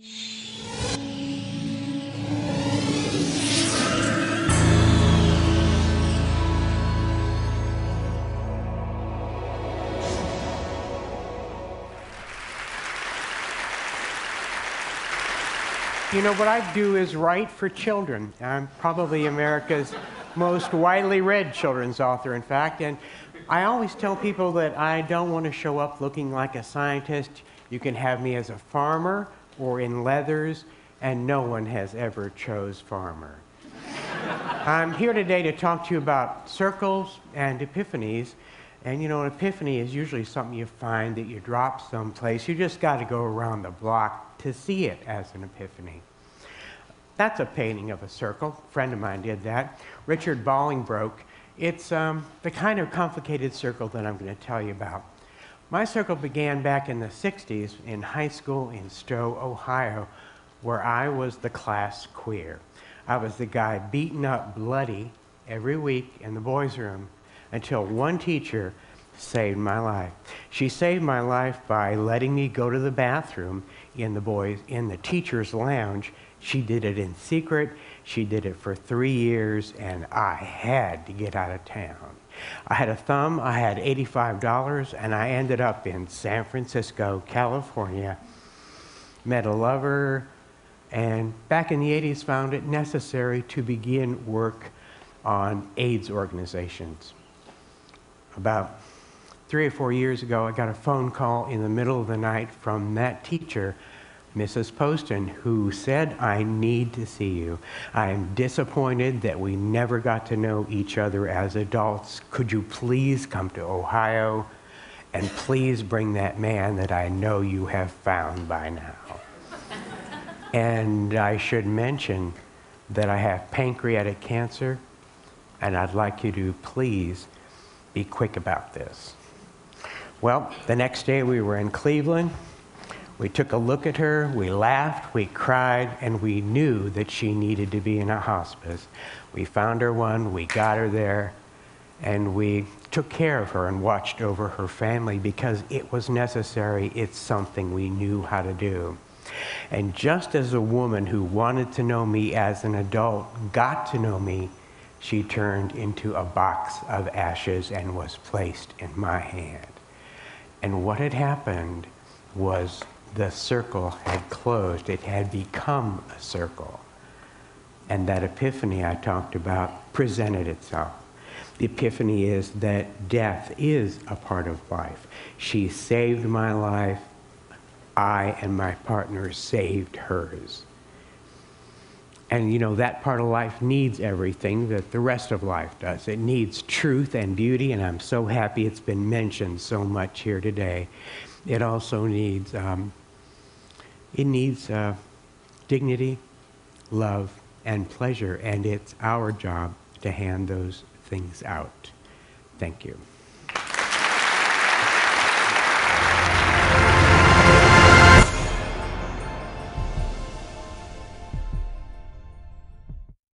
You know, what I do is write for children. I'm probably America's most widely read children's author, in fact. And I always tell people that I don't want to show up looking like a scientist. You can have me as a farmer or in leathers, and no one has ever chose farmer. I'm here today to talk to you about circles and epiphanies. And you know, an epiphany is usually something you find that you drop someplace. You just got to go around the block to see it as an epiphany. That's a painting of a circle. A friend of mine did that. Richard Bolingbroke. It's the kind of complicated circle that I'm going to tell you about. My circle began back in the 60s in high school in Stowe, Ohio, where I was the class queer. I was the guy beaten up bloody every week in the boys' room until one teacher saved my life. She saved my life by letting me go to the bathroom in the teacher's lounge. She did it in secret. She did it for 3 years, and I had to get out of town. I had a thumb, I had $85, and I ended up in San Francisco, California, met a lover, and back in the 80s found it necessary to begin work on AIDS organizations. About 3 or 4 years ago, I got a phone call in the middle of the night from that teacher, Mrs. Poston, who said, "I need to see you. I am disappointed that we never got to know each other as adults. Could you please come to Ohio and please bring that man that I know you have found by now?" And I should mention that I have pancreatic cancer, and I'd like you to please be quick about this. Well, the next day we were in Cleveland. We took a look at her, we laughed, we cried, and we knew that she needed to be in a hospice. We found her one, we got her there, and we took care of her and watched over her family because it was necessary. It's something we knew how to do. And just as a woman who wanted to know me as an adult got to know me, she turned into a box of ashes and was placed in my hand. And what had happened was the circle had closed. It had become a circle. And that epiphany I talked about presented itself. The epiphany is that death is a part of life. She saved my life. I and my partner saved hers. And you know, that part of life needs everything that the rest of life does. It needs truth and beauty, and I'm so happy it's been mentioned so much here today. It also needs, dignity, love, and pleasure, and it's our job to hand those things out. Thank you.